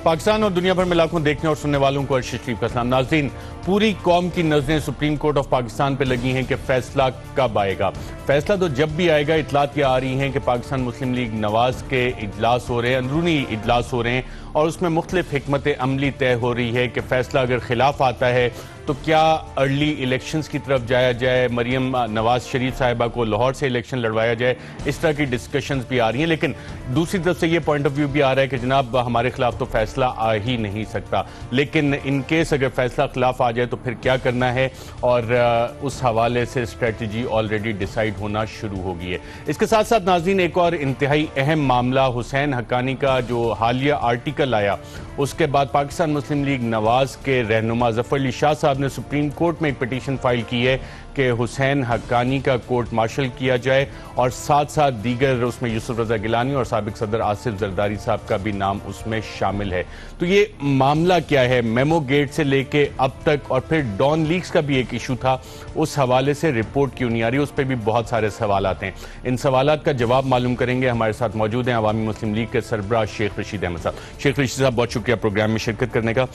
पाकिस्तान और दुनिया भर में लाखों देखने और सुनने वालों को अर्शद शरीफ का सलाम। नाज़रीन, पूरी कौम की नजरें सुप्रीम कोर्ट ऑफ पाकिस्तान पर लगी हैं कि फैसला कब आएगा। फैसला तो जब भी आएगा। इतलात ये आ रही हैं कि पाकिस्तान मुस्लिम लीग नवाज के इजलास हो रहे हैं, अंदरूनी इजलास हो रहे हैं और उसमें मुख्तलिफ हिकमत अमली तय हो रही है कि फैसला अगर खिलाफ आता है तो क्या अर्ली इलेक्शंस की तरफ जाया जाए, मरियम नवाज शरीफ साहिबा को लाहौर से इलेक्शन लड़वाया जाए। इस तरह की डिस्कशंस भी आ रही हैं। लेकिन दूसरी तरफ से ये पॉइंट ऑफ व्यू भी आ रहा है कि जनाब हमारे खिलाफ तो फैसला आ ही नहीं सकता, लेकिन इन केस अगर फैसला खिलाफ आ जाए तो फिर क्या करना है, और उस हवाले से स्ट्रेटजी ऑलरेडी डिसाइड होना शुरू हो गई है। इसके साथ साथ नाज़रीन, एक और इंतहाई अहम मामला हुसैन हक्कानी का जो हालिया आर्टिकल आया, उसके बाद पाकिस्तान मुस्लिम लीग नवाज के रहनुमा ज़फ़र अली शाह साहब ने सुप्रीम कोर्ट में एक पिटीशन फाइल की है कि हुसैन हक्कानी का कोर्ट मार्शल किया जाए और साथ साथ दीगर उसमें यूसुफ रज़ा गिलानी और साबिक सदर आसिफ जरदारी साहब का भी नाम उसमें शामिल है। तो ये मामला क्या है, मेमो गेट से लेके अब तक, और फिर डॉन लीक्स का भी एक इशू था, उस हवाले से रिपोर्ट क्यों नहीं आ रही, उस पर भी बहुत सारे सवाल आते हैं। इन सवालात का जवाब मालूम करेंगे। हमारे साथ मौजूद हैं अवामी मुस्लिम लीग के सरबराह शेख रशीद अहमद साहब। शेख रशीद साहब, बहुत शुक्रिया प्रोग्राम में शिरकत करने का।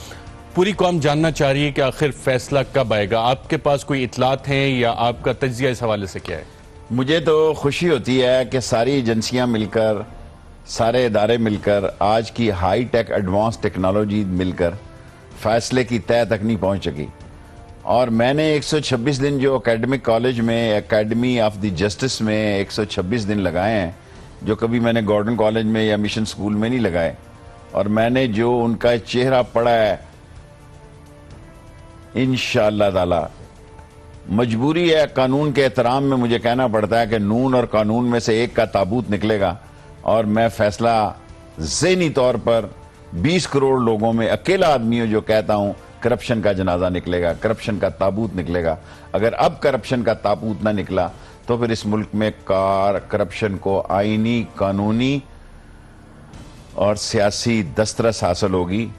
पूरी कौम जानना चाह रही है कि आखिर फैसला कब आएगा। आपके पास कोई इतलात हैं या आपका तज्जिया इस हवाले से क्या है? मुझे तो खुशी होती है कि सारी एजेंसियां मिलकर, सारे इदारे मिलकर, आज की हाई टेक एडवांस टेक्नोलॉजी मिलकर फैसले की तय तक नहीं पहुंच सकी। और मैंने 126 दिन जो एकेडमिक कॉलेज में, एकेडमी ऑफ द जस्टिस में 126 दिन लगाए हैं, जो कभी मैंने गॉर्डन कॉलेज में या मिशन स्कूल में नहीं लगाए, और मैंने जो उनका चेहरा पड़ा है, इंशाअल्लाह ताला मजबूरी है, कानून के एहतराम में मुझे कहना पड़ता है कि नून और कानून में से एक का ताबूत निकलेगा और मैं फैसला ज़हनी तौर पर 20 करोड़ लोगों में अकेला आदमी हूं जो कहता हूं करप्शन का जनाजा निकलेगा, करप्शन का ताबूत निकलेगा। अगर अब करप्शन का ताबूत ना निकला तो फिर इस मुल्क में करप्शन को आईनी, कानूनी और सियासी दस्तरस हासिल होगी।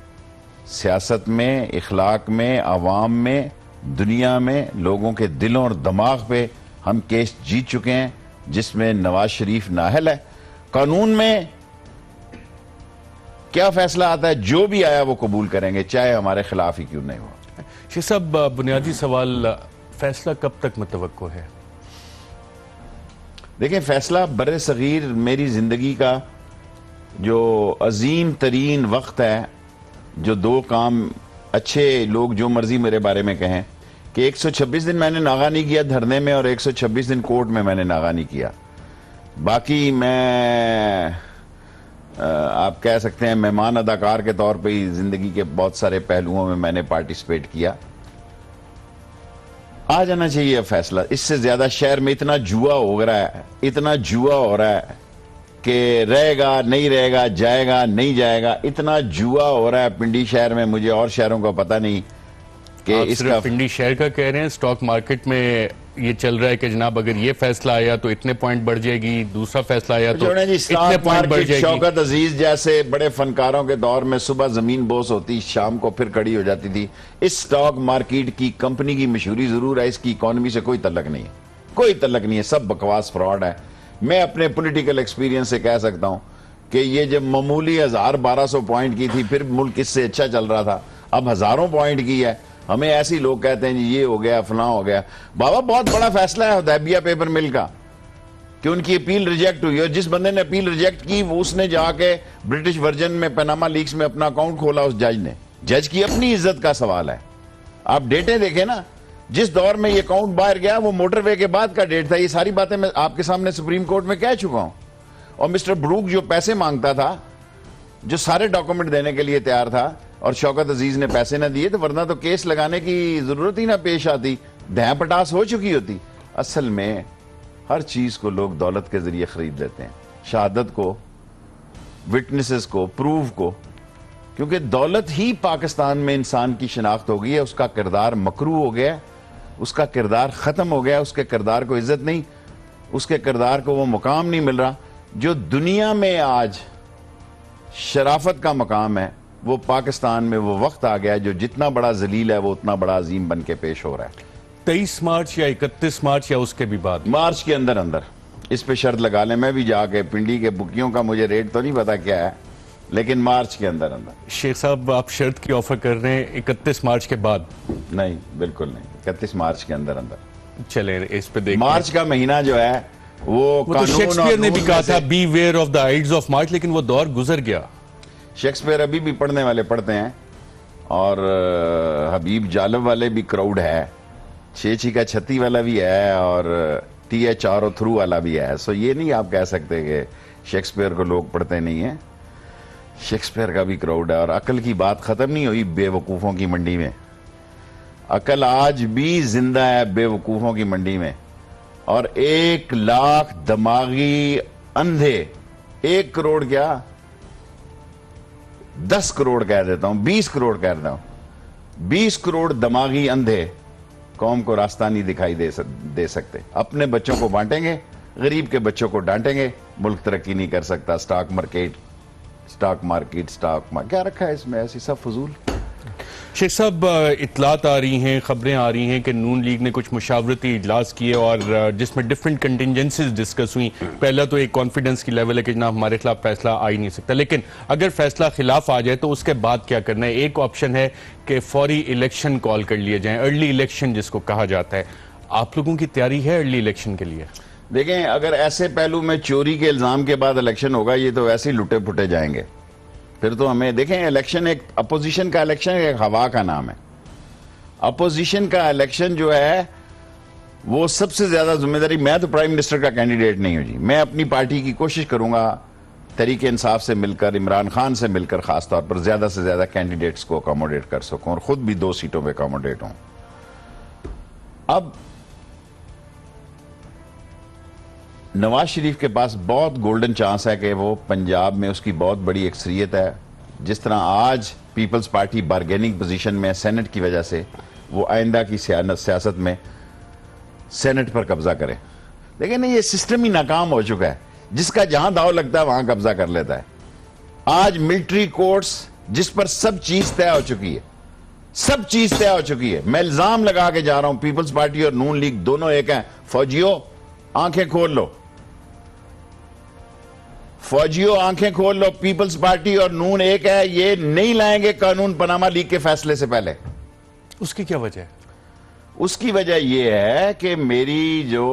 सियासत में, इखलाक में, आवाम में, दुनिया में, लोगों के दिलों और दिमाग पे हम केस जीत चुके हैं, जिसमें नवाज शरीफ नाअहल है। कानून में क्या फैसला आता है, जो भी आया वो कबूल करेंगे, चाहे हमारे खिलाफ ही क्यों नहीं हो। शेख साहब, बुनियादी सवाल, फैसला कब तक मुतवक्को है? देखिए, फैसला बरे सगीर मेरी जिंदगी का जो अजीम तरीन वक्त है, जो दो काम अच्छे लोग जो मर्जी मेरे बारे में कहें कि 126 दिन मैंने नागा नहीं किया धरने में और 126 दिन कोर्ट में मैंने नागा नहीं किया। बाकी मैं आप कह सकते हैं मेहमान अदाकार के तौर पे ही जिंदगी के बहुत सारे पहलुओं में मैंने पार्टिसिपेट किया। आ जाना चाहिए फैसला। इससे ज्यादा शहर में इतना जुआ हो रहा है, इतना जुआ हो रहा है कि रहेगा नहीं रहेगा, जाएगा नहीं जाएगा, इतना जुआ हो रहा है पिंडी शहर में, मुझे और शहरों का पता नहीं कि इसका। पिंडी शहर का कह रहे हैं, स्टॉक मार्केट में ये चल रहा है कि जनाब अगर ये फैसला आया तो इतने पॉइंट बढ़ जाएगी, दूसरा फैसला आया तो इतने पॉइंट बढ़ जाएगी। शौकत अजीज जैसे बड़े फनकारों के दौर में सुबह जमीन बोस होती, शाम को फिर खड़ी हो जाती थी। इस स्टॉक मार्केट की कंपनी की मशहूरी जरूर है, इसकी इकोनॉमी से कोई तल्लक नहीं है, कोई तल्लक नहीं है, सब बकवास फ्रॉड है। मैं अपने पॉलिटिकल एक्सपीरियंस से कह सकता हूं कि ये जब मामूली 1000-1200 पॉइंट की थी, फिर मुल्क इससे अच्छा चल रहा था, अब हजारों पॉइंट की है। हमें ऐसे लोग कहते हैं जी ये हो गया, फलां हो गया। बाबा, बहुत बड़ा फैसला है हुदैबिया पेपर मिल का कि उनकी अपील रिजेक्ट हुई, और जिस बंदे ने अपील रिजेक्ट की वो उसने जाके ब्रिटिश वर्जन में पनामा लीक्स में अपना अकाउंट खोला उस जज ने। जज की अपनी इज्जत का सवाल है। आप डेटे देखें ना, जिस दौर में ये अकाउंट बाहर गया वो मोटरवे के बाद का डेट था। ये सारी बातें मैं आपके सामने सुप्रीम कोर्ट में कह चुका हूं। और मिस्टर ब्रूक जो पैसे मांगता था, जो सारे डॉक्यूमेंट देने के लिए तैयार था, और शौकत अजीज ने पैसे ना दिए, तो वरना तो केस लगाने की जरूरत ही ना पेश आती, दह पटास हो चुकी होती। असल में हर चीज को लोग दौलत के जरिए खरीद लेते हैं, शहादत को, विटनेसेस को, प्रूफ को, क्योंकि दौलत ही पाकिस्तान में इंसान की शिनाख्त हो गई है। उसका किरदार मकरू हो गया, उसका किरदार खत्म हो गया, उसके किरदार को इज्जत नहीं, उसके किरदार को वो मुकाम नहीं मिल रहा जो दुनिया में आज शराफत का मकाम है। वो पाकिस्तान में वो वक्त आ गया जो जितना बड़ा जलील है वो उतना बड़ा अजीम बन के पेश हो रहा है। 23 मार्च या 31 मार्च या उसके भी बाद? मार्च के अंदर इस पे शर्त लगा लें। मैं भी जाके पिंडी के बुकियों का मुझे रेट तो नहीं पता क्या है, लेकिन मार्च के अंदर अंदर। शेख साहब, आप शर्त की ऑफर कर रहे हैं 31 मार्च के बाद? नहीं, बिल्कुल नहीं, 31 मार्च के अंदर अंदर। चले इस पे देखते मार्च का महीना जो है वो तो कानून शेक्सपियर ने भी और कहा नून था में beware of the Ides of March, लेकिन वो दौर गुजर गया। शेक्सपियर अभी भी पढ़ने वाले पढ़ते हैं, और हबीब जालब वाले भी क्राउड है, छेछी का छत्ती वाला भी है, और TH और थ्रू वाला भी है। सो ये नहीं आप कह सकते कि शेक्सपियर को लोग पढ़ते नहीं है, शेक्सपियर का भी क्राउड है। और अकल की बात खत्म नहीं हुई बेवकूफ़ों की मंडी में, अकल आज भी जिंदा है बेवकूफ़ों की मंडी में। और 1 लाख दिमागी अंधे, 1 करोड़ क्या 10 करोड़ कह देता हूं, 20 करोड़ कह देता हूं, 20 करोड़ दिमागी अंधे कौम को रास्ता नहीं दिखाई दे सकते। अपने बच्चों को बांटेंगे, गरीब के बच्चों को डांटेंगे, मुल्क तरक्की नहीं कर सकता। स्टॉक मार्केट क्या रखा है इसमें, ऐसी सब फजूल। शेख साहब, इतलात आ रही हैं, खबरें आ रही हैं कि नून लीग ने कुछ मुशावरती इजलास किए और जिसमें डिफरेंट कंटिजेंसीज डिस्कस हुई। पहला तो एक कॉन्फिडेंस की लेवल है कि जनाब हमारे खिलाफ फैसला आ ही नहीं सकता, लेकिन अगर फैसला खिलाफ आ जाए तो उसके बाद क्या करना है? एक ऑप्शन है कि फौरी इलेक्शन कॉल कर लिए जाएं, अर्ली इलेक्शन जिसको कहा जाता है। आप लोगों की तैयारी है अर्ली इलेक्शन के लिए? देखें, अगर ऐसे पहलू में चोरी के इल्जाम के बाद इलेक्शन होगा, ये तो वैसे ही लुटे पुटे जाएंगे। फिर तो हमें देखें, इलेक्शन एक अपोजिशन का इलेक्शन एक हवा का नाम है। अपोजिशन का इलेक्शन जो है वो सबसे ज्यादा जिम्मेदारी, मैं तो प्राइम मिनिस्टर का कैंडिडेट नहीं हूं जी, मैं अपनी पार्टी की कोशिश करूंगा तरीके इंसाफ से मिलकर, इमरान खान से मिलकर, खासतौर पर ज्यादा से ज्यादा कैंडिडेट्स को अकोमोडेट कर सकूं और खुद भी 2 सीटों पे अकोमोडेट हूं। अब नवाज शरीफ के पास बहुत गोल्डन चांस है कि वो पंजाब में उसकी बहुत बड़ी अक्सरियत है। जिस तरह आज पीपल्स पार्टी बार्गेनिंग पोजीशन में सेनेट की वजह से, वो आइंदा की सियासत में सेनेट पर कब्जा करे। लेकिन ये सिस्टम ही नाकाम हो चुका है, जिसका जहां दाव लगता है वहां कब्जा कर लेता है। आज मिलिट्री कोर्ट्स जिस पर सब चीज तय हो चुकी है, सब चीज तय हो चुकी है। मैं इल्जाम लगा के जा रहा हूं, पीपल्स पार्टी और नून लीग दोनों एक हैं। फौजियों आंखें खोल लो, फौजियों आंखें खोल लो, पीपल्स पार्टी और नून एक है। ये नहीं लाएंगे कानून पनामा लीग के फैसले से पहले। उसकी क्या वजह है? उसकी वजह यह है कि मेरी जो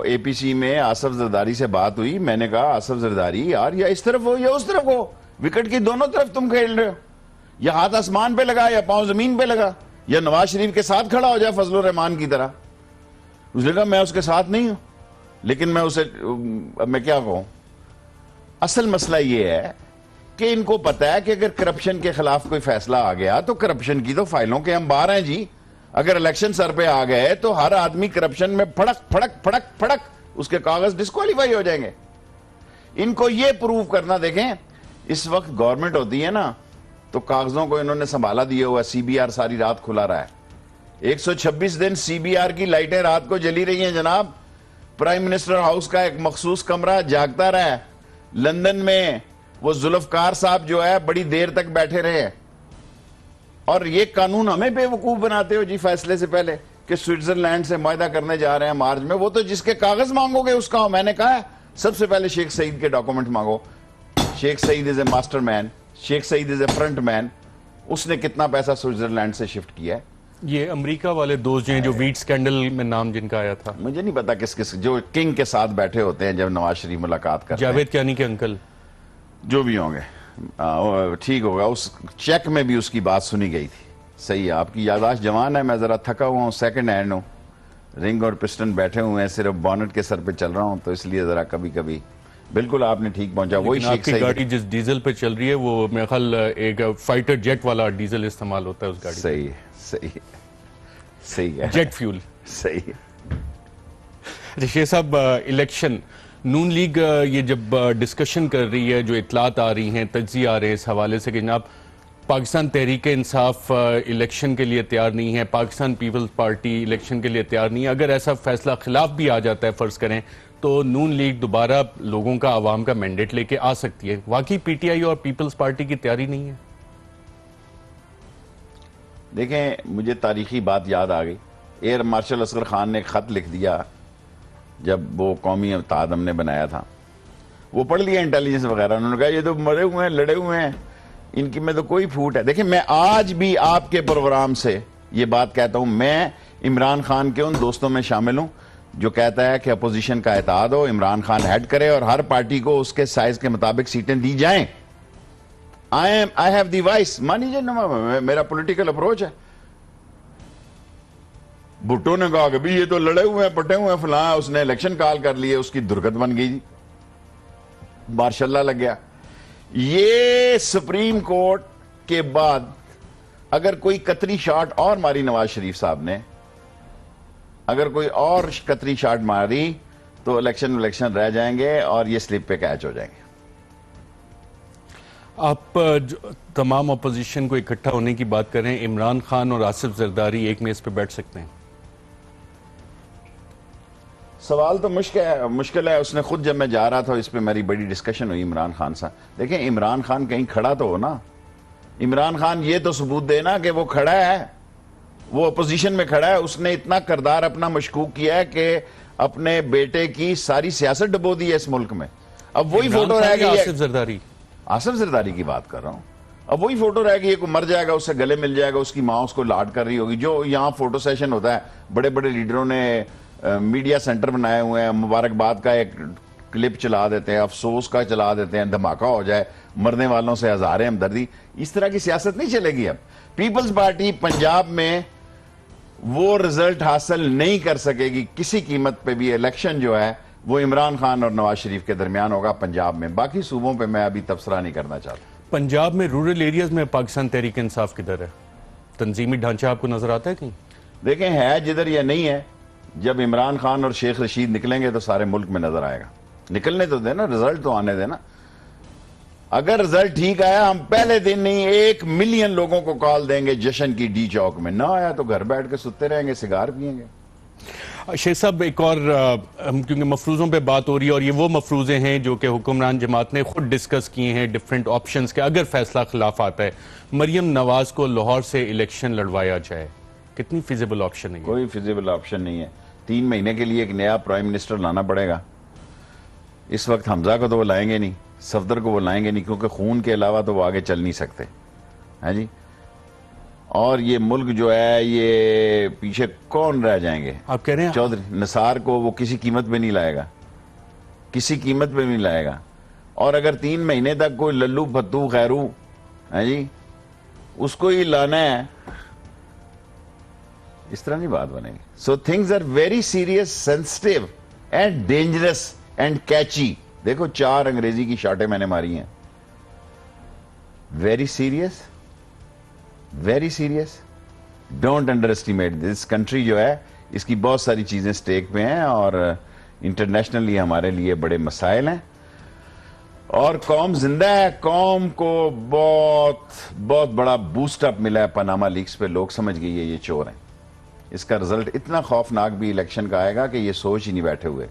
APC में आसफ जरदारी से बात हुई, मैंने कहा आसफ जरदारी यार, या इस तरफ हो या उस तरफ हो, विकेट की दोनों तरफ तुम खेल रहे हो, या हाथ आसमान पे लगा या पांव जमीन पे लगा, या नवाज शरीफ के साथ खड़ा हो जाए फजलुर रहमान की तरह। उसने कहा मैं उसके साथ नहीं हूं, लेकिन मैं उसे, अब मैं क्या कहूं। असल मसला यह है कि इनको पता है कि अगर करप्शन के खिलाफ कोई फैसला आ गया तो करप्शन की तो फाइलों के अंबार हैं जी। अगर इलेक्शन सर पे आ गए तो हर आदमी करप्शन में फड़क फड़क फड़क फड़क उसके कागज डिस्क्वालीफाई हो जाएंगे। इनको यह प्रूव करना, देखें इस वक्त गवर्नमेंट होती है ना, तो कागजों को इन्होंने संभाला दिया हुआ। CBR सारी रात खुला रहा है, 126 दिन CBR की लाइटें रात को जली रही हैं जनाब। प्राइम मिनिस्टर हाउस का एक मखसूस कमरा जागता रहा है। लंदन में वो जुल्फकार साहब जो है बड़ी देर तक बैठे रहे। और ये कानून हमें बेवकूफ बनाते हो जी फैसले से पहले कि स्विट्जरलैंड से मुआहदा करने जा रहे हैं मार्च में। वो तो जिसके कागज मांगोगे उसका हो। मैंने कहा सबसे पहले शेख सईद के डॉक्यूमेंट मांगो। Sheikh Saeed is a master man, Sheikh Saeed is a front man. उसने कितना पैसा स्विट्जरलैंड से शिफ्ट किया है। ये अमेरिका वाले दोस्त जो वीट स्कैंडल में नाम जिनका आया था, मुझे नहीं पता किस किस, जो किंग के साथ बैठे होते हैं जब नवाज शरीफ मुलाकात करते हैं, जावेद कियानी के अंकल, जो भी होंगे, ठीक होगा। उस चेक में भी उसकी बात सुनी गई थी। सही है, आपकी याददाश्त जवान है। मैं जरा थका हुआ हूँ, सेकंड हैंड हूँ, रिंग और पिस्टन बैठे हुए हैं, सिर्फ बॉनेट के सर पे चल रहा हूँ, तो इसलिए जरा कभी कभी। बिल्कुल आपने ठीक पहुंचा। वही शेख सईद, गाड़ी जिस डीजल पे चल रही है वो मेरे ख्याल एक फाइटर जेट वाला डीजल इस्तेमाल होता है उस गाड़ी। सही है, सही है, सही है, जेट फ्यूल। सही है। शेख साहब, इलेक्शन नून लीग ये जब डिस्कशन कर रही है, जो इतलात आ रही हैं, तज्ज़िये आ रहे हैं इस हवाले से कि जनाब पाकिस्तान तहरीक इंसाफ इलेक्शन के लिए तैयार नहीं है, पाकिस्तान पीपल्स पार्टी इलेक्शन के लिए तैयार नहीं है। अगर ऐसा फैसला खिलाफ भी आ जाता है फ़र्ज़ करें, तो नून लीग दोबारा लोगों का, आवाम का मैंडेट लेके आ सकती है। वाकई PTI और पीपल्स पार्टी की तैयारी नहीं है? देखें, मुझे तारीखी बात याद आ गई। एयर मार्शल असगर खान ने एक खत लिख दिया जब वो कौमी इत्तेहाद हमने बनाया था। वो पढ़ लिया इंटेलिजेंस वगैरह, उन्होंने कहा ये तो मरे हुए हैं, लड़े हुए हैं, इनकी में तो कोई फूट है। देखिए, मैं आज भी आपके प्रोग्राम से ये बात कहता हूं, मैं इमरान खान के उन दोस्तों में शामिल हूं जो कहता है कि अपोजिशन का इत्तेहाद हो, इमरान खान हेड करे और हर पार्टी को उसके साइज के मुताबिक सीटें दी जाएं। आई हैव दी वाइस, मान लीजिए ना, मेरा पॉलिटिकल अप्रोच है। भुट्टो ने कहा कि भी ये तो लड़े हुए हैं, पटे हुए हैं, फलां, उसने इलेक्शन कॉल कर लिए, उसकी दुर्गत बन गई, मार्शल्ला लग गया। ये सुप्रीम कोर्ट के बाद अगर कोई कतरी शॉट और मारी नवाज शरीफ साहब ने, अगर कोई और कतरी शॉट मारी तो इलेक्शन रह जाएंगे और ये स्लिप पे कैच हो जाएंगे। आप तमाम अपोजिशन को इकट्ठा होने की बात कर रहे हैं, इमरान खान और आसिफ जरदारी एक मेज पे बैठ सकते हैं? सवाल तो मुश्किल है। उसने खुद, जब मैं जा रहा था, इस पे मेरी बड़ी डिस्कशन हुई इमरान खान से। देखें, इमरान खान कहीं खड़ा तो हो ना, इमरान खान ये तो सबूत देना कि वो खड़ा है, वो अपोजिशन में खड़ा है। उसने इतना किरदार अपना मशकूक किया है कि अपने बेटे की सारी सियासत डबो दी है इस मुल्क में। अब वही फोटो रह गई है। आसिफ जरदारी की बात कर रहा हूं। अब वही फोटो रह गई है, कोई मर जाएगा, उससे गले मिल जाएगा, उसकी माँ उसको लाड कर रही होगी। जो यहाँ फोटो सेशन होता है, बड़े बड़े लीडरों ने मीडिया सेंटर बनाए हुए हैं, मुबारकबाद का एक क्लिप चला देते हैं, अफसोस का चला देते हैं, धमाका हो जाए, मरने वालों से हजारे हमदर्दी। इस तरह की सियासत नहीं चलेगी। अब पीपल्स पार्टी पंजाब में वो रिजल्ट हासिल नहीं कर सकेगी किसी कीमत पे भी। इलेक्शन जो है वो इमरान खान और नवाज शरीफ के दरमियान होगा पंजाब में। बाकी सूबों पे मैं अभी तबसरा नहीं करना चाहता। पंजाब में रूरल एरियाज में पाकिस्तान तहरीक इंसाफ किधर है? तंजीमी ढांचा आपको नजर आता है कहीं? देखें, है जिधर या नहीं है। जब इमरान खान और शेख रशीद निकलेंगे तो सारे मुल्क में नजर आएगा। निकलने तो देना, रिजल्ट तो आने देना। अगर रिजल्ट ठीक आया, हम पहले दिन नहीं 1 मिलियन लोगों को कॉल देंगे जश्न की डी चौक में। ना आया तो घर बैठ के सुते रहेंगे, सिगार पियेंगे। शेख साहब, एक और क्योंकि मफरूजों पे बात हो रही है और ये वो मफरूजे हैं जो कि हुक्मरान जमात ने खुद डिस्कस किए हैं डिफरेंट ऑप्शंस के। अगर फैसला खिलाफ आता है, मरियम नवाज को लाहौर से इलेक्शन लड़वाया जाए, कितनी फिजिबल ऑप्शन है? कोई फिजिबल ऑप्शन नहीं है। 3 महीने के लिए एक नया प्राइम मिनिस्टर लाना पड़ेगा। इस वक्त हमजा को तो वो लाएंगे नहीं, सफदर को वो लाएंगे नहीं, क्योंकि खून के अलावा तो वो आगे चल नहीं सकते हैं जी। और ये मुल्क जो है, ये पीछे कौन रह जाएंगे? आप कह रहे हैं चौधरी निसार को वो किसी कीमत पे नहीं लाएगा, किसी कीमत पे नहीं लाएगा। और अगर 3 महीने तक कोई लल्लू भत्तू खैरू है जी, उसको ही लाना है, इस तरह नहीं बात बनेगी। So things are very serious, sensitive and dangerous and catchy. देखो, 4 अंग्रेजी की शॉटें मैंने मारी हैं। Very serious, very serious. Don't underestimate this country. जो है, इसकी बहुत सारी चीजें स्टेक पे हैं और इंटरनेशनली हमारे लिए बड़े मसाइल हैं। और कौम जिंदा है। कौम को बहुत बहुत बड़ा बूस्ट अप मिला है पनामा लीक्स पे। लोग समझ गए ये चोर हैं। इसका रिजल्ट इतना खौफनाक भी इलेक्शन का आएगा कि ये सोच ही नहीं बैठे हुए।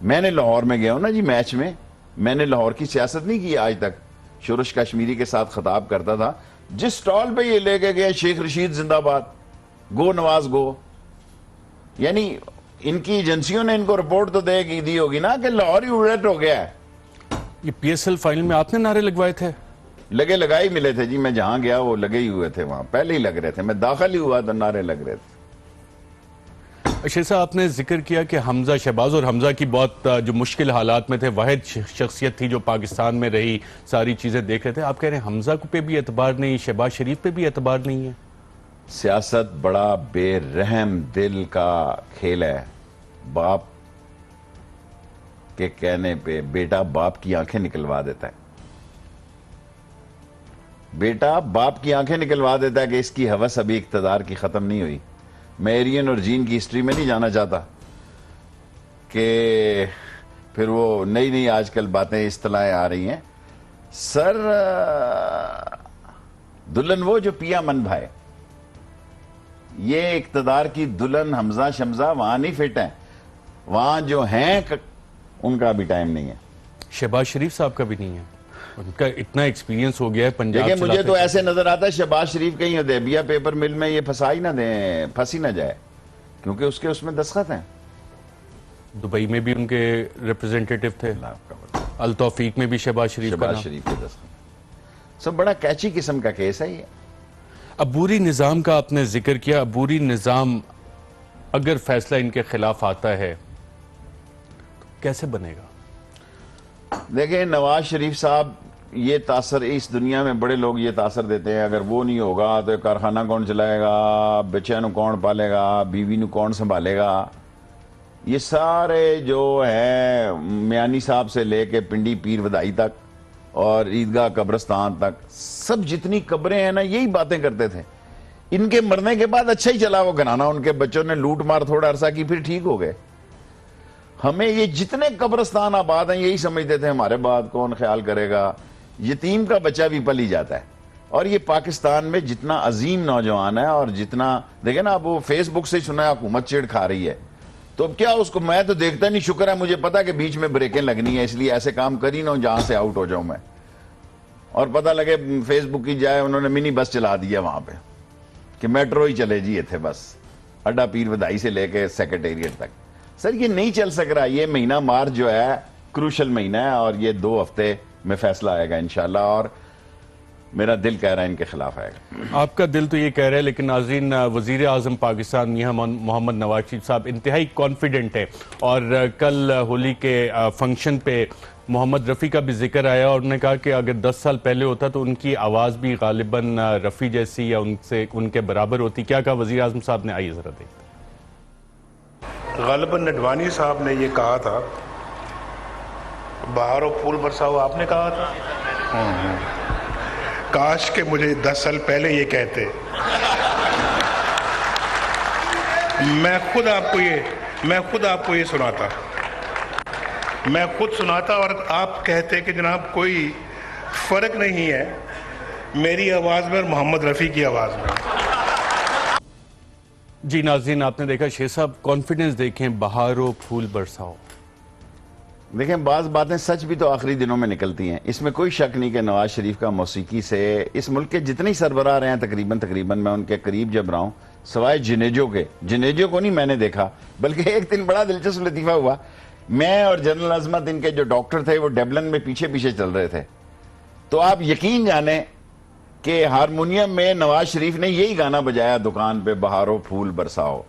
मैंने लाहौर में गया हूं ना जी, मैच में। मैंने लाहौर की सियासत नहीं की आज तक। शुरुश कश्मीरी के साथ खिताब करता था। जिस स्टॉल पे ये लेके गए, शेख रशीद जिंदाबाद, गो नवाज गो। यानी इनकी एजेंसियों ने इनको रिपोर्ट तो दी होगी ना कि लाहौर ही उलट हो गया है। ये PSL फाइनल में आपने नारे लगवाए थे? लगाए मिले थे जी। मैं जहां गया वो लगे ही हुए थे, वहां पहले ही लग रहे थे। मैं दाखिल ही हुआ तो नारे लग रहे थे। शेख साहब, आपने जिक्र किया कि हमजा शहबाज, और हमजा की बहुत जो मुश्किल हालात में थे, वाहिद शख्सियत थी जो पाकिस्तान में रही, सारी चीजें देख रहे थे। आप कह रहे हैं हमजा पे भी एतबार नहीं, शहबाज शरीफ पे भी एतबार नहीं है? सियासत बड़ा बेरहम दिल का खेल है। बाप के कहने पे बेटा बाप की आंखें निकलवा देता है। बेटा बाप की आंखें निकलवा देता है कि इसकी हवस अभी इक्तदार की खत्म नहीं हुई। मैं एरियन और जीन की हिस्ट्री में नहीं जाना चाहता कि फिर वो नई नई आजकल बातें इस्तलाहें आ रही हैं। सर, दुल्हन वो जो पिया मन भाए, ये इक्तदार की दुल्हन हमजा शमजा वहां नहीं फिट है। वहां जो हैं उनका भी टाइम नहीं है। शहबाज शरीफ साहब का भी नहीं है। उनका इतना एक्सपीरियंस हो गया है पंजाब। देखिए, मुझे तो ऐसे नजर आता है शहबाज शरीफ कहीं हदैबिया पेपर मिल में ये फंस ही ना जाए, क्योंकि उसके उसमें दस्तखत हैं। दुबई में भी उनके रिप्रेजेंटेटिव थे, अल तौफीक में भी शहबाज शरीफ के दस्तखत। सब बड़ा कैची किस्म का केस है ये। अबूरी निज़ाम का आपने जिक्र किया। अबूरी निज़ाम अगर फैसला इनके खिलाफ आता है तो कैसे बनेगा? देखिए, नवाज शरीफ साहब ये तासर इस दुनिया में बड़े लोग ये तासर देते हैं, अगर वो नहीं होगा तो कारखाना कौन चलाएगा, बच्चों को कौन पालेगा, बीवी को कौन संभालेगा। ये सारे जो है मियानी साहब से लेके पिंडी पीर वदाई तक और ईदगाह कब्रस्तान तक, सब जितनी कब्रें हैं ना, यही बातें करते थे। इनके मरने के बाद अच्छा ही चला वो घराना, उनके बच्चों ने लूट मार थोड़ा अरसा की, फिर ठीक हो गए। हमें ये जितने कब्रस्तान आबाद हैं यही समझते थे हमारे बाद कौन ख्याल करेगा, यतीम का बच्चा भी पल ही जाता है। और ये पाकिस्तान में जितना अजीम नौजवान है और जितना देखे ना, अब वो फेसबुक से सुना है हुकूमत चिड़ खा रही है, तो अब क्या उसको, मैं तो देखता नहीं, शुक्र है मुझे पता कि बीच में ब्रेकें लगनी है, इसलिए ऐसे काम करी ना जहां से आउट हो जाऊं मैं। और पता लगे फेसबुक की जाए उन्होंने मिनी बस चला दिया वहां पे कि मेट्रो ही चले जी थे बस, अड्डा पीर वदाई से लेके सेक्रेटेरिएट तक। सर ये नहीं चल सक रहा। ये महीना मार्च जो है क्रूशल महीना है और ये 2 हफ्ते में फैसला आएगा इंशाल्लाह, और मेरा दिल कह रहा है इनके खिलाफ आएगा। आपका दिल तो ये कह रहा है, लेकिन नाज़रीन, वज़ीर आज़म पाकिस्तान मियां मोहम्मद नवाज शरीफ साहब इंतहाई कॉन्फिडेंट है। और कल होली के फंक्शन पे मोहम्मद रफ़ी का भी जिक्र आया और उन्होंने कहा कि अगर 10 साल पहले होता तो उनकी आवाज़ भी गालिबन रफ़ी जैसी या उनके बराबर होती। क्या कहा वज़ीर आज़म साहब ने, आइए ज़रा देखते। गालिबन नडवानी साहब ने ये कहा था, बहारों फूल बरसाओ, आपने कहा था। काश के मुझे 10 साल पहले ये कहते। मैं खुद आपको ये सुनाता, मैं खुद सुनाता और आप कहते कि जनाब कोई फर्क नहीं है मेरी आवाज़ में और मोहम्मद रफ़ी की आवाज़ में। जी नाज़रीन, आपने देखा शेख साहब कॉन्फिडेंस देखें, बहारो फूल बरसाओ। देखें, बाज़ बातें सच भी तो आखिरी दिनों में निकलती हैं। इसमें कोई शक नहीं कि नवाज शरीफ का मौसीकी से इस मुल्क के जितने सरबराह रहे हैं तकरीबन मैं उनके करीब जब रहा हूं, सवाए जिनेजो को नहीं मैंने देखा। बल्कि एक दिन बड़ा दिलचस्प लतीफ़ा हुआ, मैं और जनरल अजमत इनके जो डॉक्टर थे वो डेबलन में पीछे पीछे चल रहे थे, तो आप यकीन जाने कि हारमोनियम में नवाज शरीफ ने यही गाना बजाया दुकान पे, बहारो फूल बरसाओ।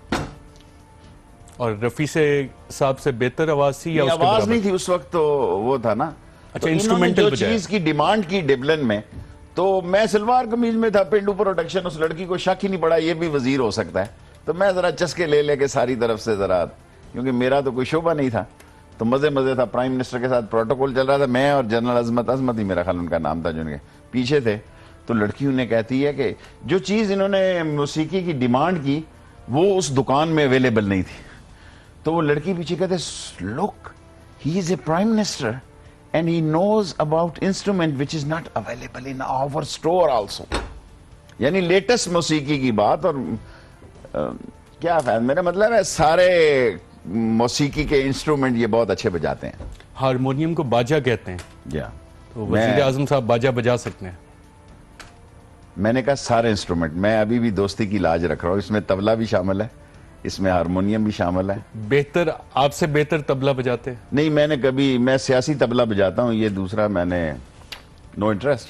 और रफ़ी से साहब से बेहतर आवाज थी या उसके आवाज बराबर? नहीं थी उस वक्त, तो वो था ना। अच्छा, तो इंस्ट्रूमेंटल जो चीज की डिमांड की डेबलन में, तो मैं सलवार कमीज में था, पेंडू प्रोडक्शन, उस लड़की को शक ही नहीं पड़ा ये भी वजीर हो सकता है। तो मैं जरा चस्के ले लेके सारी तरफ से जरा, क्योंकि मेरा तो कोई शोभा नहीं था, तो मजे था। प्राइम मिनिस्टर के साथ प्रोटोकॉल चल रहा था, मैं और जनरल अजमत ही मेरा ख्याल उनका नाम था, जो उनके पीछे थे। तो लड़की उन्हें कहती है कि जो चीज इन्होंने मौसीकी की डिमांड की वो उस दुकान में अवेलेबल नहीं थी। तो वो लड़की पीछे कहते, look he is a prime minister and he knows about instrument which is not available in our store also. यानी लेटेस्ट मौसीकी की बात। और क्या ख्याल, मेरा मतलब है सारे मौसीकी के इंस्ट्रूमेंट ये बहुत अच्छे बजाते हैं। हारमोनियम को बाजा कहते हैं, या तो वज़ीर आज़म साहब बाजा बजा सकते हैं। मैंने कहा सारे इंस्ट्रूमेंट, मैं अभी भी दोस्ती की लाज रख रहा हूँ, इसमें तबला भी शामिल है, इसमें हारमोनियम भी शामिल है। बेहतर, आपसे बेहतर तबला बजाते हैं? नहीं, मैं सियासी तबला बजाता हूँ, ये दूसरा मैंने नो इंटरेस्ट।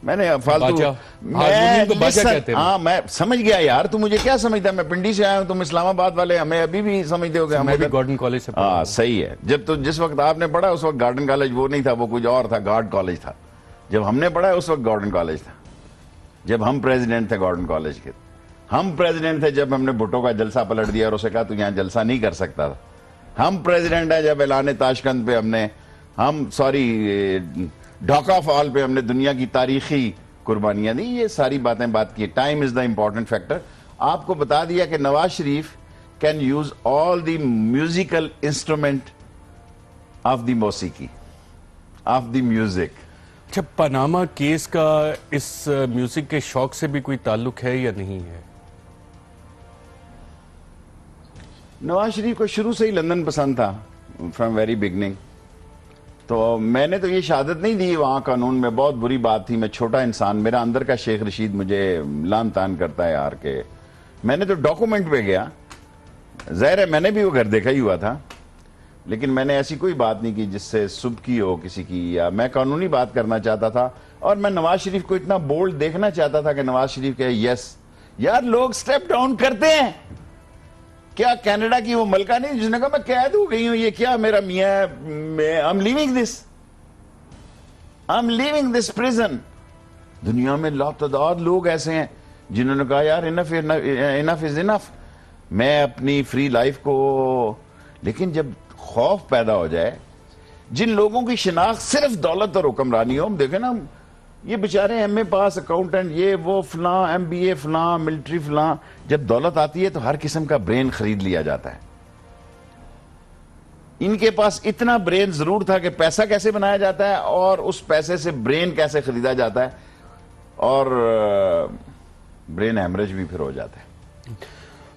मैंने फालतू, हारमोनियम को बाजा कहते हैं। हाँ, मैं समझ गया यार, तू मुझे क्या समझता है, मैं पिंडी से आया हूँ, तुम इस्लामाबाद वाले हमें अभी भी समझते हो कि मैं भी गार्डन कॉलेज से पढ़ा हूं। सही है। जब तो जिस वक्त आपने पढ़ा उस वक्त गार्डन कॉलेज वो नहीं था, वो कुछ और था, गार्ड कॉलेज था। जब हमने पढ़ा उस वक्त गार्डन कॉलेज था, जब हम प्रेसिडेंट थे गार्डन कॉलेज के। हम प्रेसिडेंट थे जब हमने भुट्टो का जलसा पलट दिया और उसे कहा तू यहां जलसा नहीं कर सकता था। हम प्रेसिडेंट है जब ऐलान ताशकंद पे ढाका फॉल पे हमने दुनिया की तारीखी कुर्बानियां दी। ये सारी बात की। Time is the important factor. आपको बता दिया कि Nawaz Sharif can use all the musical instrument of the मौसीकी, ऑफ द म्यूजिक। अच्छा, पनामा केस का इस म्यूजिक के शौक से भी कोई ताल्लुक है या नहीं है? नवाज शरीफ को शुरू से ही लंदन पसंद था, फ्रॉम वेरी बिगनिंग। तो मैंने तो ये शहादत नहीं दी वहाँ कानून में, बहुत बुरी बात थी। मैं छोटा इंसान, मेरा अंदर का शेख रशीद मुझे लान तान करता है यार के। मैंने तो डॉक्यूमेंट पे गया, ज़ाहिर है मैंने भी वो घर देखा ही हुआ था। लेकिन मैंने ऐसी कोई बात नहीं की जिससे सुबकी हो किसी की, या मैं कानूनी बात करना चाहता था। और मैं नवाज शरीफ को इतना बोल्ड देखना चाहता था कि नवाज शरीफ कहे यस यार लोग स्टेप डाउन करते हैं। क्या कनाडा की वो मलका नहीं जिसने कहा मैं कैद हो गई हूं, ये क्या मेरा मियां, I am leaving this prison. दुनिया में लातादाद लोग ऐसे हैं जिन्होंने कहा यार इनफ इज इनफ, मैं अपनी फ्री लाइफ को। लेकिन जब खौफ पैदा हो जाए, जिन लोगों की शिनाख्त सिर्फ दौलत और हुक्मरानी हो, हम देखें ना ये बेचारे एमए पास अकाउंटेंट, ये वो फलां, एमबीए फलां, मिलिट्री फलां, जब दौलत आती है तो हर किस्म का ब्रेन खरीद लिया जाता है। इनके पास इतना ब्रेन जरूर था कि पैसा कैसे बनाया जाता है और उस पैसे से ब्रेन कैसे खरीदा जाता है, और ब्रेन हैमरेज भी फिर हो जाता है।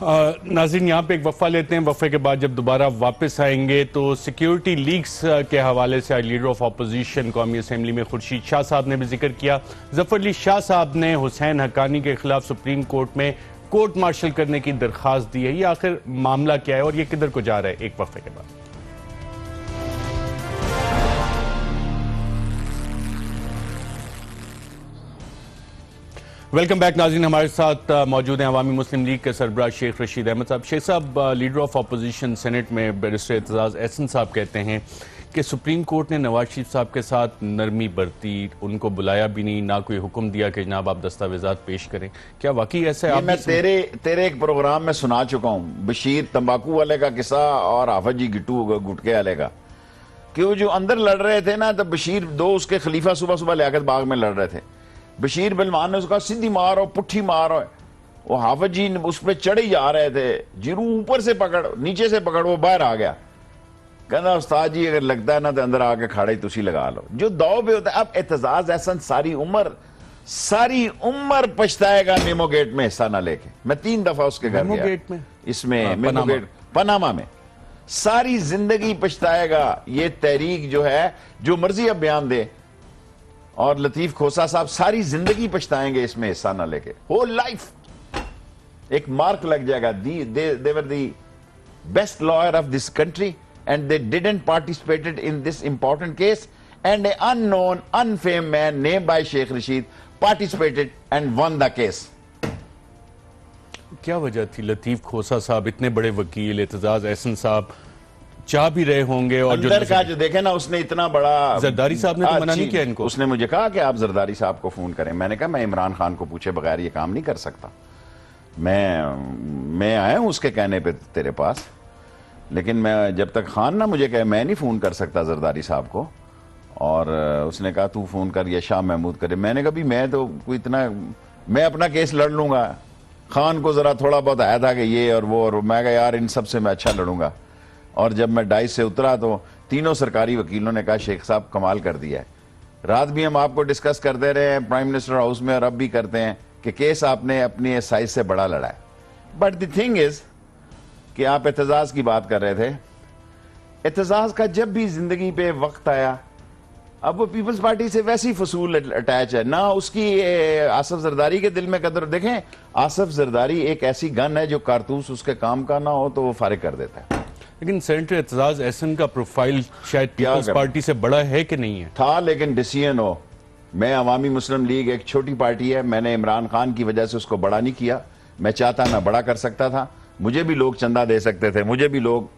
नाज़रीन, यहाँ पे एक वक्फा लेते हैं। वक्फे के बाद जब दोबारा वापस आएंगे तो सिक्योरिटी लीक्स के हवाले से लीडर ऑफ अपोजिशन कौमी असेंबली में खुर्शीद शाह साहब ने भी जिक्र किया। जफर अली शाह साहब ने हुसैन हक्कानी के खिलाफ सुप्रीम कोर्ट में कोर्ट मार्शल करने की दरख्वास्त दी है। ये आखिर मामला क्या है और ये किधर को जा रहा है? एक वक्फे के बाद वेलकम बैक नाज़रीन। हमारे साथ मौजूद हैं अवामी मुस्लिम लीग के सरबराह शेख रशीद अहमद साहब। शेख साहब, लीडर ऑफ अपोजिशन सेनेट में बैरिस्टर एतजाज़ एहसन साहब कहते हैं कि सुप्रीम कोर्ट ने नवाज शरीफ साहब के साथ नरमी बरती, उनको बुलाया भी नहीं, ना कोई हुक्म दिया कि जनाब आप दस्तावेजात पेश करें। क्या वाकई ऐसा है? मैं तेरे एक प्रोग्राम में सुना चुका हूं, बशीर तंबाकू वाले का किस्सा और हाफिज जी गिट्टू गुटके वाले का, कि वो जो अंदर लड़ रहे थे ना, तो बशीर दो उसके खलीफा सुबह सुबह लियाकत बाग में लड़ रहे थे। बशीर बिलमान ने उसका सीधी मारो पुट्ठी मारो, वो हाफिज जी उस पर चढ़े जा रहे थे, जीरू ऊपर से पकड़ नीचे से पकड़, वो बाहर आ गया। कहना उस्ताद जी अगर लगता है ना तो अंदर आके खाड़े तुसी लगा लो, जो दाव पे होता है। अब एतजाज एहसन सारी उम्र पछताएगा मेमो गेट में हिस्सा ना लेके। मैं 3 दफा उसके घर गया, गेट में इसमें मेमो गेट पनामा में, सारी जिंदगी पछताएगा। ये तहरीक जो है जो मर्जी अब बयान दे, और लतीफ खोसा साहब सारी जिंदगी पछताएंगे इसमें हिस्सा ना लेके, होल लाइफ एक मार्क लग जाएगा। They were the best lawyer of this country and they didn't participated in this important case, and an unknown unfamed man named by Sheikh Rashid participated and won the case. क्या वजह थी? लतीफ खोसा साहब इतने बड़े वकील, एतजाज एहसन साहब चाह भी रहे होंगे, और अंदर का जो देखे ना, उसने इतना बड़ा, जरदारी साहब ने तो मना नहीं किया इनको। उसने मुझे कहा कि आप जरदारी साहब को फोन करें। मैंने कहा मैं इमरान खान को पूछे बगैर ये काम नहीं कर सकता। मैं आया हूं उसके कहने पे तेरे पास, लेकिन मैं जब तक खान ना मुझे कहे मैं नहीं फ़ोन कर सकता जरदारी साहब को। और उसने कहा तू फ़ोन कर या शाह महमूद करे। मैंने कहा भी मैं तो कोई इतना, मैं अपना केस लड़ लूँगा, खान को ज़रा थोड़ा बहुत आया था कि ये और वो, और मैं कहा यार इन सब से मैं अच्छा लड़ूंगा। और जब मैं डाइस से उतरा तो तीनों सरकारी वकीलों ने कहा शेख साहब कमाल कर दिया है। रात भी हम आपको डिस्कस करते रहे हैं प्राइम मिनिस्टर हाउस में, और अब भी करते हैं कि केस आपने अपनी साइज से बड़ा लड़ा है। बट द थिंग इज़ कि आप एतजाज की बात कर रहे थे, एतजाज का जब भी जिंदगी पे वक्त आया, अब वो पीपल्स पार्टी से वैसी फसूल अटैच है ना, उसकी आसफ जरदारी के दिल में कदर। देखें, आसफ जरदारी एक ऐसी गन है जो कारतूस उसके काम का ना हो तो वो फारिग कर देता है। लेकिन सेनेटर एतजाज एहसन का प्रोफाइल शायद पीपल्स पार्टी से बड़ा है कि नहीं है? था, लेकिन डिसीजन हो। मैं अवामी मुस्लिम लीग एक छोटी पार्टी है, मैंने इमरान खान की वजह से उसको बड़ा नहीं किया। मैं चाहता मैं बड़ा कर सकता था, मुझे भी लोग चंदा दे सकते थे, मुझे भी लोग,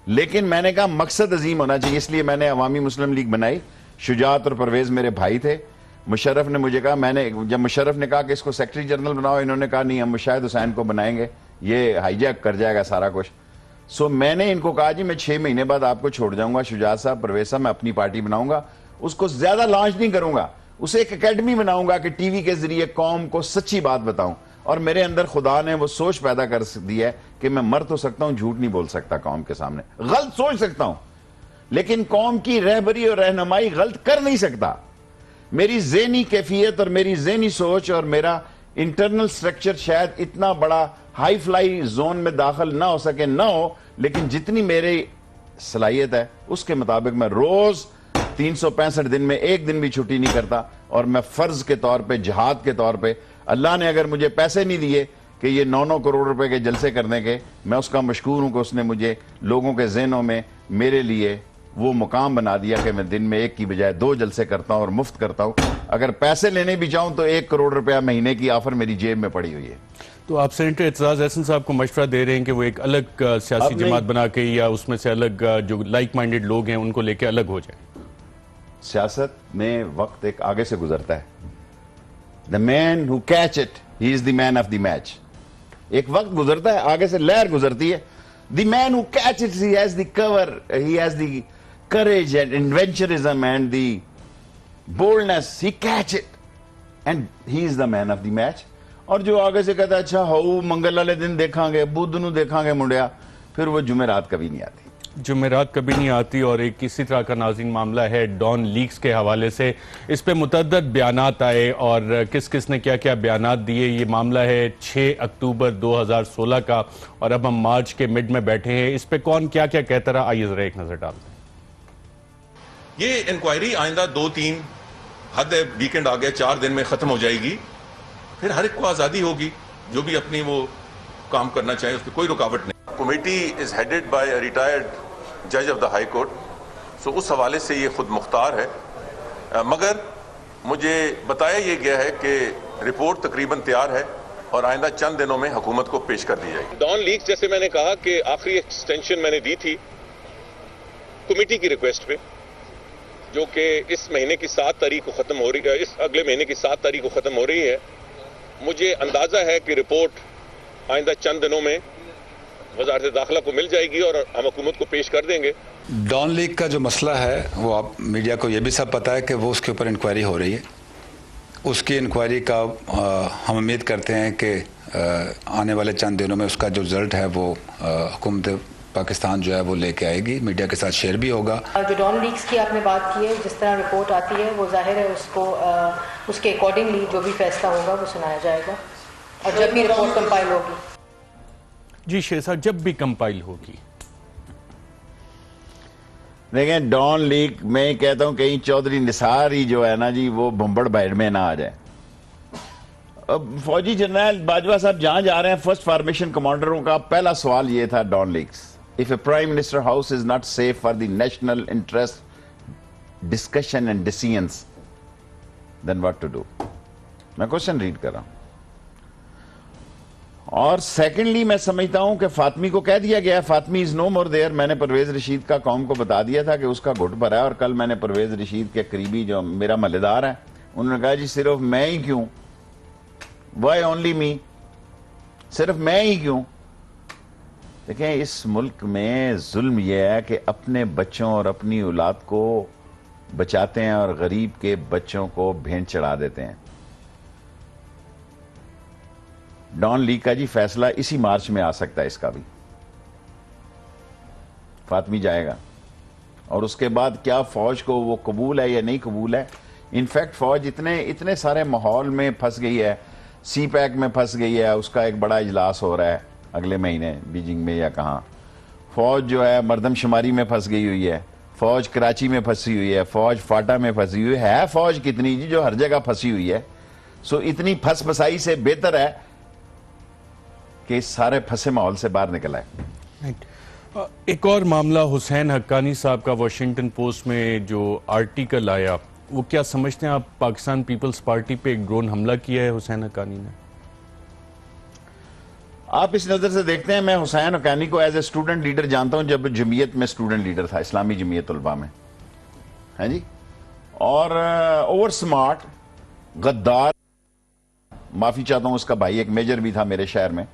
लेकिन मैंने कहा मकसद अजीम होना चाहिए, इसलिए मैंने अवामी मुस्लिम लीग बनाई। शुजात और परवेज मेरे भाई थे। मुशर्रफ ने मुझे कहा, जब मुशर्रफ ने कहा कि इसको सेक्रेटरी जनरल बनाओ, इन्होंने कहा नहीं हम मुशाहिद हुसैन को बनाएंगे, ये हाईजैक कर जाएगा सारा कुछ। सो मैंने इनको कहा जी मैं 6 महीने बाद आपको छोड़ जाऊंगा, शुजात साहब, परवेज साहब, मैं अपनी पार्टी बनाऊंगा, उसको ज्यादा लॉन्च नहीं करूंगा, उसे एक एकेडमी बनाऊंगा कि टीवी के जरिए कौम को सच्ची बात बताऊं। और मेरे अंदर खुदा ने वो सोच पैदा कर दी है कि मैं मर तो सकता हूं, झूठ नहीं बोल सकता कौम के सामने, गलत सोच सकता हूं, लेकिन कौम की रहबरी और रहनुमाई गलत कर नहीं सकता। मेरी ज़हनी कैफियत और मेरी ज़हनी सोच और मेरा इंटरनल स्ट्रक्चर शायद इतना बड़ा हाई फ्लाई जोन में दाखिल ना हो सके, ना हो, लेकिन जितनी मेरी सलाहियत है उसके मुताबिक मैं रोज 365 दिन में एक दिन भी छुट्टी नहीं करता। और मैं फर्ज के तौर पे, जिहाद के तौर पे, अल्लाह ने अगर मुझे पैसे नहीं दिए, कि ये 9-9 करोड़ रुपए के जलसे करने के, मैं उसका मशकूर हूं कि उसने मुझे लोगों के जहनों में मेरे लिए वो मुकाम बना दिया कि मैं दिन में 1 की बजाय 2 जलसे करता हूं और मुफ्त करता हूं। अगर पैसे लेने भी चाहूं तो 1 करोड़ रुपया महीने की ऑफर मेरी जेब में पड़ी हुई है। तो आप सेनेटर एतजाज एहसन साहब को मशवरा दे रहे हैं कि वो एक अलग सियासी जमात बना के या उसमें से अलग जो लाइक माइंडेड लोग हैं उनको लेके अलग हो जाए। सियासत में वक्त एक आगे से गुजरता है। The man who catch it he is the man of the match. एक वक्त गुजरता है, आगे से लहर गुजरती है। The man who catch it he has the cover, he has the courage and adventurism and the boldness, he catch it and he is the man of the match। और जो आगे से कहता है अच्छा हो मंगल वाले दिन देखांगे, बुध नू देखांगे मुंडिया, फिर वो जुमेरात कभी नहीं आती। जुमेरात कभी नहीं आती। और एक इसी तरह का नाज़रीन मामला है डॉन लीक्स के हवाले से। इस पे मुतअद्दद बयानात आए और किस किस ने क्या क्या बयानात दिए। ये मामला है 6 अक्टूबर 2016 का और अब हम मार्च के मिड में बैठे हैं। इस पे कौन क्या क्या कहता रहा, आइए जरा एक नजर डालते हैं। ये इंक्वायरी आइंदा 2-3 हद है, वीकेंड आ गया, 4 दिन में खत्म हो जाएगी। फिर हर एक को आजादी होगी जो भी अपनी वो काम करना चाहे, उसकी कोई रुकावट नहीं। Committee is headed by a retired जज ऑफ द हाई कोर्ट, सो उस हवाले से ये खुद मुख्तार है। मगर मुझे बताया ये गया है कि रिपोर्ट तकरीबन तैयार है और आइंदा चंद दिनों में हुकूमत को पेश कर दी जाएगी। डॉन लीक्स, जैसे मैंने कहा कि आखिरी एक्सटेंशन मैंने दी थी कमेटी की रिक्वेस्ट पे, जो कि इस महीने की 7 तारीख को खत्म हो रही है, इस अगले महीने की 7 तारीख को खत्म हो रही है। मुझे अंदाजा है कि रिपोर्ट आइंदा चंद दिनों में वज़ारत दाखिला को मिल जाएगी और हम हुकूमत को पेश कर देंगे। डॉन लीक का जो मसला है वो आप मीडिया को ये भी सब पता है कि वो उसके ऊपर इंक्वायरी हो रही है। उसकी इंक्वायरी का हम उम्मीद करते हैं कि आने वाले चंद दिनों में उसका जो रिजल्ट है वो हुकूमत पाकिस्तान जो है वो लेके आएगी, मीडिया के साथ शेयर भी होगा। जो डॉन लीक्स की आपने बात की है, जिस तरह रिपोर्ट आती है वो जाहिर है उसको उसके अकॉर्डिंगली जो भी फैसला होगा वो सुनाया जाएगा और जब भी रिपोर्ट कंपाइल होगी। जी शेर साहब, जब भी कंपाइल होगी। देखें, डॉन लीक मैं कहता हूं कहीं चौधरी निसार ही जो है ना जी वो भंबड़ बैठ में ना आ जाए। अब फौजी जनरल बाजवा साहब जहां जा रहे हैं, फर्स्ट फार्मेशन कमांडरों का पहला सवाल ये था Dawn leaks, if a prime minister house is not safe for the national interest discussion and decisions then what to do. मैं क्वेश्चन रीड कर रहा हूं। और सेकेंडली मैं समझता हूं कि फातमी को कह दिया गया, Fatmi is no more there. मैंने परवेज रशीद का कौम को बता दिया था कि उसका घुट भरा है और कल मैंने परवेज रशीद के करीबी जो मेरा मलेदार है उन्होंने कहा जी सिर्फ मैं ही क्यों, वाई ओनली मी, सिर्फ मैं ही क्यों। देखें, इस मुल्क में जुल्म यह है कि अपने बच्चों और अपनी औलाद को बचाते हैं और गरीब के बच्चों को भेंट चढ़ा देते हैं। डॉन लीक का जी फैसला इसी मार्च में आ सकता है, इसका भी फातमी जाएगा और उसके बाद क्या फौज को वो कबूल है या नहीं कबूल है। इनफैक्ट फौज इतने सारे माहौल में फंस गई है, सी पैक में फंस गई है, उसका एक बड़ा इजलास हो रहा है अगले महीने बीजिंग में या कहाँ। फौज जो है मरदमशुमारी में फंस गई हुई है, फौज कराची में फंसी हुई है, फौज फाटा में फंसी हुई है फौज कितनी जी जो हर जगह फंसी हुई है। सो इतनी फंस फसाई से बेहतर है कि इस सारे फंसे माहौल से बाहर निकल आए। एक और मामला हुसैन हक्कानी साहब का वॉशिंगटन पोस्ट में जो आर्टिकल आया, वो क्या समझते हैं आप, पाकिस्तान पीपल्स पार्टी पे एक ड्रोन हमला किया है हुसैन हक्कानी ने? आप इस नजर से देखते हैं, मैं हुसैन हक्कानी को एज ए स्टूडेंट लीडर जानता हूं जब जमीयत में स्टूडेंट लीडर था, इस्लामी जमीयत उलमा में, है जी। और ओवर स्मार्ट, गद्दार, माफी चाहता हूं, उसका भाई एक मेजर भी था मेरे शहर में।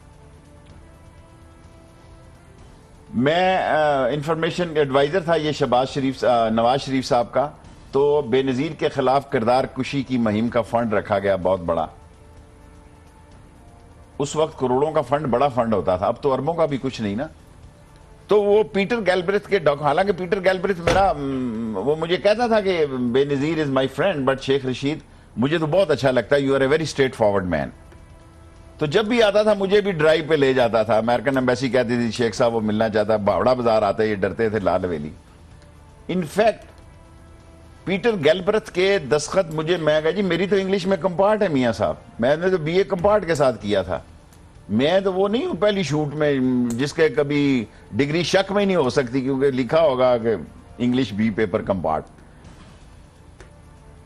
मैं इंफॉर्मेशन एडवाइजर था ये नवाज शरीफ साहब का। तो बेनजीर के खिलाफ किरदार कुशी की मुहिम का फंड रखा गया बहुत बड़ा। उस वक्त करोड़ों का फंड बड़ा फंड होता था, अब तो अरबों का भी कुछ नहीं ना। तो वो पीटर गैलब्रेथ के हालांकि पीटर गैलब्रेथ मेरा वो मुझे कहता था कि Benazir is my friend, but Sheikh Rashid मुझे तो बहुत अच्छा लगता है, you are a very straightforward man. तो जब भी आता था मुझे भी ड्राइव पे ले जाता था। अमेरिकन एम्बेसी कहती थी शेख साहब वो मिलना चाहता, बावड़ा बाजार आते ये डरते थे लाल हवेली। इनफैक्ट पीटर गैलब्रेथ के दस्तखत मुझे, मैं कहा जी मेरी तो इंग्लिश में कंपार्ट है मियाँ साहब, मैंने तो बीए कंपार्ट के साथ किया था। मैं तो वो नहीं हूं पहली शूट में जिसके कभी डिग्री शक में नहीं हो सकती, क्योंकि लिखा होगा कि इंग्लिश बी पेपर कम पार्ट।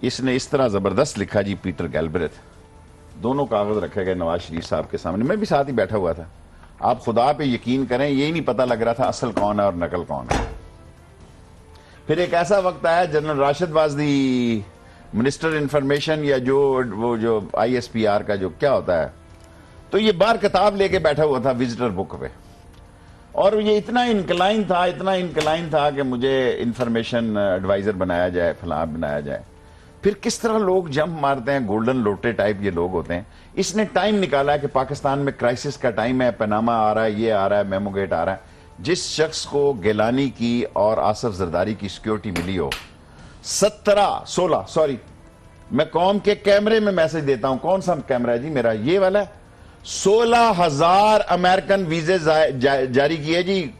इसने इस तरह जबरदस्त लिखा जी, पीटर गैलब्रेथ, दोनों कागज रखे गए नवाज शरीफ साहब के सामने, मैं भी साथ ही बैठा हुआ था। आप खुदा पे यकीन करें, यही नहीं पता लग रहा था असल कौन है और नकल कौन है। फिर एक ऐसा वक्त आया, general Rashid was the minister information, या जो ISPR का जो क्या होता है, तो ये बाहर किताब लेके बैठा हुआ था विजिटर बुक पे, और ये इतना इनक्लाइन था कि मुझे इंफॉर्मेशन एडवाइजर बनाया जाए, फलां बनाया जाए। फिर किस तरह लोग जंप मारते हैं, गोल्डन लोटे टाइप ये लोग होते हैं। इसने टाइम निकाला है कि पाकिस्तान में क्राइसिस का टाइम है, पनामा आ रहा है, ये आ रहा है, मेमोगेट आ रहा है। जिस शख्स को गिलानी की और आसिफ जरदारी की सिक्योरिटी मिली हो, 16 सॉरी, मैं कौम के कैमरे में मैसेज देता हूं, कौन सा कैमरा है जी मेरा, ये वाला, 16,000 अमेरिकन वीजे जारी किए जी,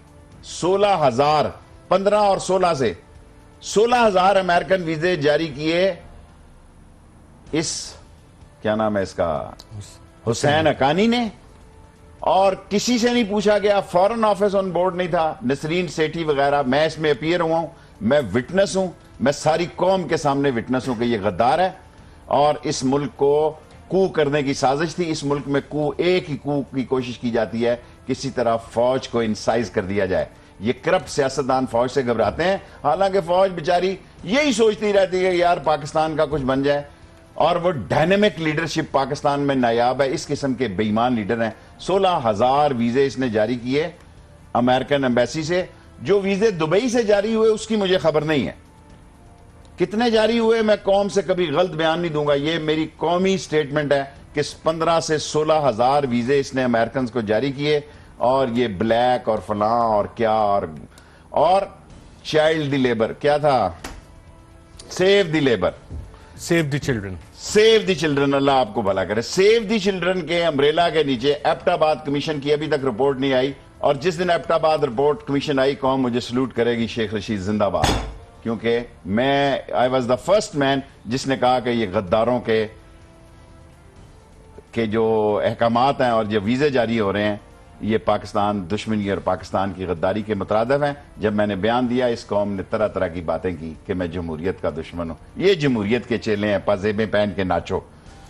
16,000, 15 और 16 से 16,000 अमेरिकन वीजे जारी किए इस, क्या नाम है इसका, हुसैन हक्कानी ने, और किसी से नहीं पूछा गया, फॉरेन ऑफिस ऑन बोर्ड नहीं था, नसरीन सेठी वगैरह। मैं इसमें अपीयर हुआ हूं, मैं विटनेस हूं, मैं सारी कौम के सामने विटनेस हूं कि ये गद्दार है और इस मुल्क को कू करने की साजिश थी। इस मुल्क में एक ही कू की कोशिश की जाती है, किसी तरह फौज को इंसाइज कर दिया जाए। ये करप्ट सियासतदान फौज से घबराते हैं, हालांकि फौज बेचारी यही सोचती रहती है यार पाकिस्तान का कुछ बन जाए, और वो डायनेमिक लीडरशिप पाकिस्तान में नायाब है। इस किस्म के बेईमान लीडर हैं। 16,000 वीजे इसने जारी किए अमेरिकन एम्बेसी से। जो वीजे दुबई से जारी हुए उसकी मुझे खबर नहीं है, कितने जारी हुए मैं कौम से कभी गलत बयान नहीं दूंगा। ये मेरी कौमी स्टेटमेंट है कि 15 से 16,000 वीजे इसने अमेरिकन को जारी किए, और ये ब्लैक और फलां और क्या और चाइल्ड द लेबर, क्या था, save the labour, save the children, save the children, अल्लाह आपको भला करे। सेव द चिल्ड्रन के अम्ब्रेला के नीचे एबटाबाद कमीशन की अभी तक रिपोर्ट नहीं आई, और जिस दिन एबटाबाद रिपोर्ट कमीशन आई, कौम मुझे सल्यूट करेगी, शेख रशीद जिंदाबाद, क्योंकि मैं I was the first man जिसने कहा कि ये गद्दारों के जो अहकामात हैं और जो वीजे जारी हो रहे हैं, ये पाकिस्तान दुश्मनी और पाकिस्तान की गद्दारी के मुतरादिफ हैं। जब मैंने बयान दिया, इस कौम ने तरह तरह की बातें की कि मैं जमहूरियत का दुश्मन हूं, ये जमहूरियत के चेले हैं, पाजेबें पहन के नाचो।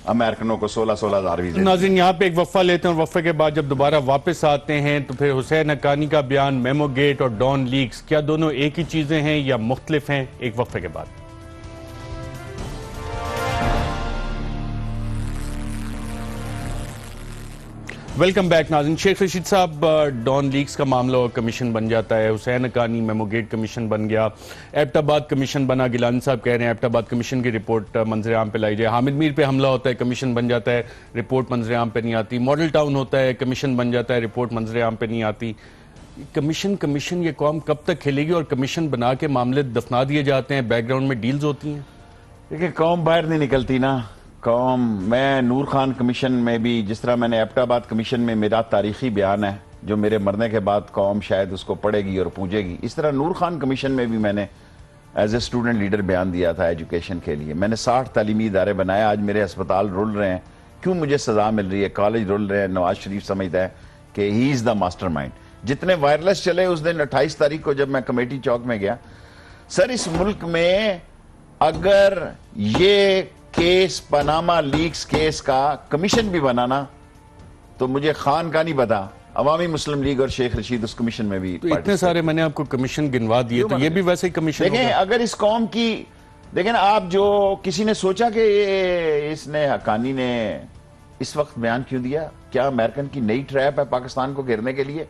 अमेरिकनों को 16,000 वीजे। नाज़रीन, यहाँ पे एक वक्फा लेते हैं, और वक्फे के बाद जब दोबारा वापस आते हैं तो फिर हुसैन हक्कानी का बयान, मेमोगेट और डॉन लीक्स, क्या दोनों एक ही चीजें हैं या मुख्तलिफ हैं? एक वक्फे के बाद। वेलकम बैक नाज़रीन। शेख रशीद साहब, डॉन लीक्स का मामला और कमीशन बन जाता है, हुसैन हक्कानी मेमोगेट कमीशन बन गया, एबटाबाद कमीशन बना, गिलानी साहब कह रहे हैं एबटाबाद कमीशन की रिपोर्ट मंजर आम पे लाई जाए, हामिद मीर पे हमला होता है, कमीशन बन जाता है, रिपोर्ट मंजर आम पे नहीं आती, मॉडल टाउन होता है, कमीशन बन जाता है, रिपोर्ट मंजर आम पे नहीं आती। कमीशन ये कौम कब तक खेलेगी? और कमीशन बना के मामले दफना दिए जाते हैं, बैकग्राउंड में डील्स होती हैं। देखिए, कौम बाहर नहीं निकलती ना, कौम। मैं नूर खान कमीशन में भी, जिस तरह मैंने एबटाबाद कमीशन में मेरा तारीखी बयान है जो मेरे मरने के बाद कौम शायद उसको पढ़ेगी और पूछेगी, इस तरह नूर खान कमीशन में भी मैंने एज ए स्टूडेंट लीडर बयान दिया था एजुकेशन के लिए। मैंने 60 तालीमी इदारे बनाए, आज मेरे अस्पताल रुल रहे हैं। क्यों मुझे सजा मिल रही है? कॉलेज रुल रहे हैं। नवाज शरीफ समझता है कि ही इज द मास्टरमाइंड। जितने वायरलेस चले, उस दिन 28 तारीख को जब मैं कमेटी चौक में गया, सर इस मुल्क में अगर ये केस, पनामा लीक्स केस का कमीशन भी बनाना, तो मुझे खान का नहीं पता, अवामी मुस्लिम लीग और शेख रशीद उस कमीशन में भी तो इतने सारे मैंने आपको कमीशन गिनवा दिए, तो ये भी वैसे ही कमीशन देखें। अगर इस कौम की देखें ना आप, जो किसी ने सोचा कि इसने हक्कानी ने इस वक्त बयान क्यों दिया? क्या अमेरिकन की नई ट्रैप है पाकिस्तान को घेरने के लिए?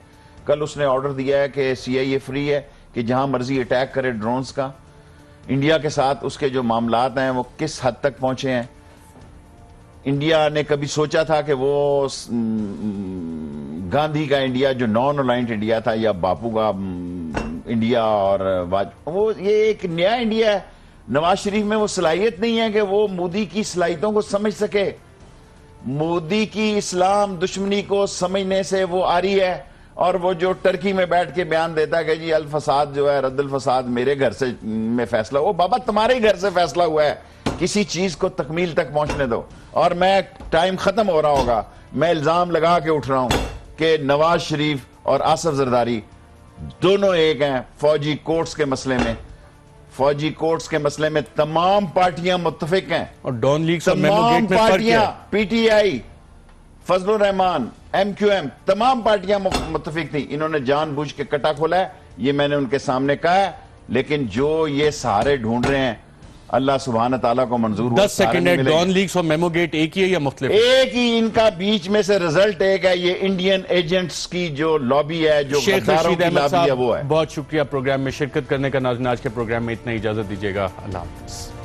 कल उसने ऑर्डर दिया है कि CIA फ्री है कि जहां मर्जी अटैक करे ड्रोन्स का। इंडिया के साथ उसके जो मामलात हैं वो किस हद तक पहुंचे हैं? इंडिया ने कभी सोचा था कि वो गांधी का इंडिया जो नॉन अलाइंड इंडिया था, या बापू का इंडिया, और वो ये एक नया इंडिया है। नवाज शरीफ में वो सलाहियत नहीं है कि वो मोदी की सलाहियतों को समझ सके। मोदी की इस्लाम दुश्मनी को समझने से वो आ रही है, और वो जो टर्की में बैठ के बयान देता है कि जी अल फसाद जो है, रद्दुल फसाद मेरे घर से में फैसला, वो बाबा तुम्हारे ही घर से फैसला हुआ है। किसी चीज को तकमील तक पहुंचने दो। और मैं, टाइम खत्म हो रहा होगा, मैं इल्जाम लगा के उठ रहा हूं कि नवाज शरीफ और आसिफ जरदारी दोनों एक हैं फौजी कोर्ट्स के मसले में। फौजी कोर्ट्स के मसले में तमाम पार्टियां मुत्तफिक हैं, और डॉन लीक्स और मेमो तमाम गेट में फर्क पार्टियां, क्या है? पीटीआई, फजलुर रहमान, MQM, तमाम पार्टियां मुत्तफिक थी। इन्होंने जानबूझ के कटा खोला है, ये मैंने उनके सामने कहा है। लेकिन जो ये सहारे ढूंढ रहे हैं, अल्लाह सुब्हान ताला को मंजूर 10 सेकंड है। डॉन लीक्स और मेमो गेट एक ही है या मुख्तलिफ? एक ही, इनका बीच में से रिजल्ट एक है। ये इंडियन एजेंट्स की जो लॉबी है, जो शेख गद्दारों रशीद की अहमद लॉबी है, साहब, वो है। बहुत शुक्रिया प्रोग्राम में शिरकत करने का। नाज़रीन, आज के प्रोग्राम में इतना, इजाजत दीजिएगा। अल्लाह हाफ़िज़।